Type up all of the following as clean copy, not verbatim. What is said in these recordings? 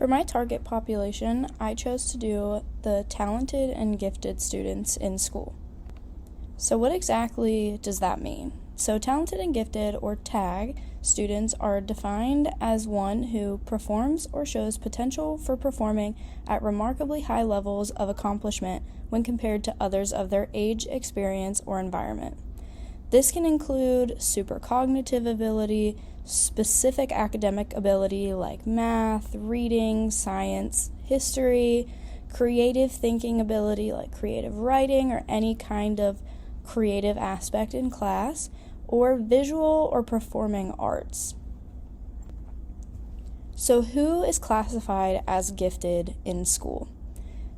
For my target population, I chose to do the talented and gifted students in school. So what exactly does that mean? So talented and gifted, or TAG, students are defined as one who performs or shows potential for performing at remarkably high levels of accomplishment when compared to others of their age, experience, or environment. This can include supercognitive ability, specific academic ability like math, reading, science, history, creative thinking ability like creative writing or any kind of creative aspect in class, or visual or performing arts. So who is classified as gifted in school?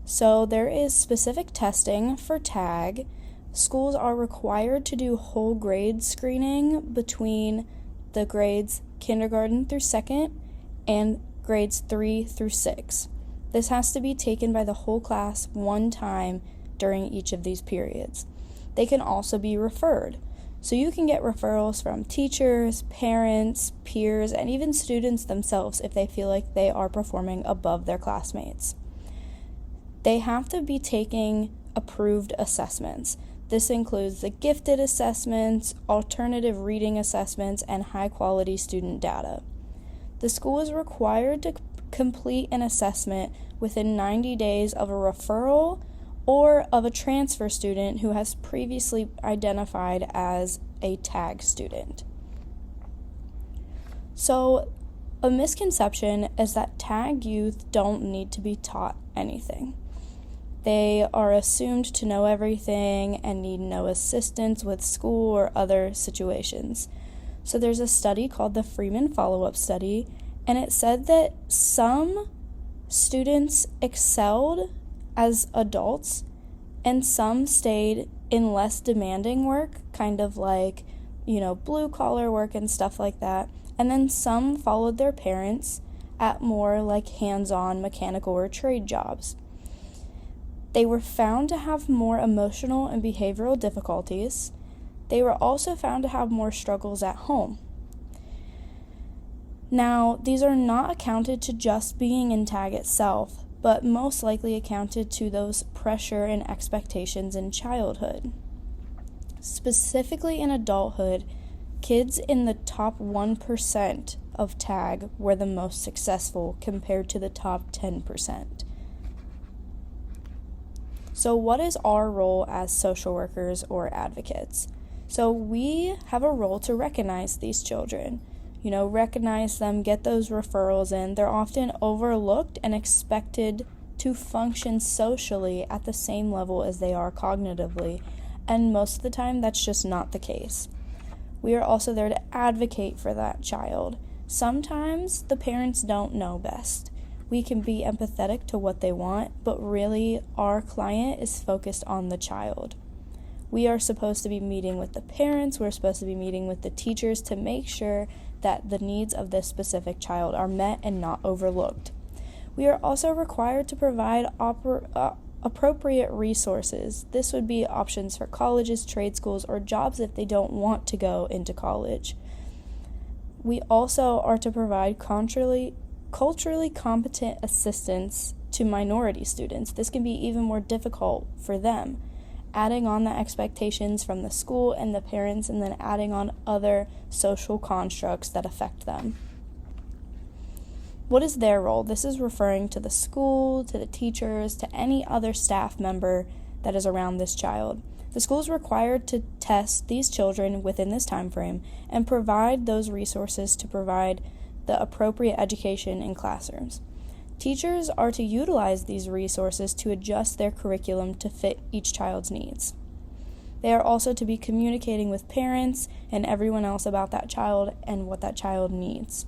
So there is specific testing for TAG. Schools are required to do whole grade screening between the grades kindergarten through second and grades 3 through 6. This has to be taken by the whole class one time during each of these periods. They can also be referred. So you can get referrals from teachers, parents, peers, and even students themselves if they feel like they are performing above their classmates. They have to be taking approved assessments. This includes the gifted assessments, alternative reading assessments, and high-quality student data. The school is required to complete an assessment within 90 days of a referral or of a transfer student who has previously identified as a TAG student. So, a misconception is that TAG youth don't need to be taught anything. They are assumed to know everything and need no assistance with school or other situations. So there's a study called the Freeman Follow-Up Study, and it said that some students excelled as adults and some stayed in less demanding work, kind of like, blue-collar work and stuff like that. And then some followed their parents at more like hands-on mechanical or trade jobs. They were found to have more emotional and behavioral difficulties. They were also found to have more struggles at home. Now, these are not accounted to just being in TAG itself, but most likely accounted to those pressure and expectations in childhood. Specifically in adulthood, kids in the top 1% of TAG were the most successful compared to the top 10%. So what is our role as social workers or advocates? So we have a role to recognize these children. Recognize them, get those referrals in. They're often overlooked and expected to function socially at the same level as they are cognitively, and most of the time that's just not the case. We are also there to advocate for that child. Sometimes the parents don't know best. We can be empathetic to what they want, but really our client is focused on the child. We are supposed to be meeting with the parents, we're supposed to be meeting with the teachers to make sure that the needs of this specific child are met and not overlooked. We are also required to provide appropriate resources. This would be options for colleges, trade schools, or jobs if they don't want to go into college. We also are to provide culturally competent assistance to minority students. This can be even more difficult for them. Adding on the expectations from the school and the parents, and then adding on other social constructs that affect them. What is their role? This is referring to the school, to the teachers, to any other staff member that is around this child. The school is required to test these children within this time frame and provide those resources to provide the appropriate education in classrooms. Teachers are to utilize these resources to adjust their curriculum to fit each child's needs. They are also to be communicating with parents and everyone else about that child and what that child needs.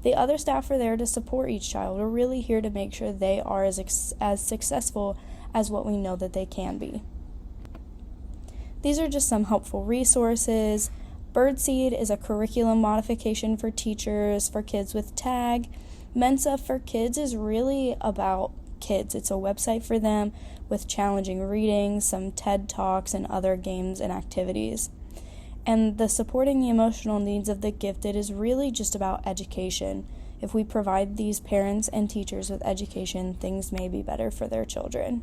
The other staff are there to support each child. We're really here to make sure they are as successful as what we know that they can be. These are just some helpful resources. Birdseed is a curriculum modification for teachers for kids with TAG. Mensa for Kids is really about kids. It's a website for them with challenging reading, some TED Talks, and other games and activities. And the supporting the emotional needs of the gifted is really just about education. if we provide these parents and teachers with education, things may be better for their children.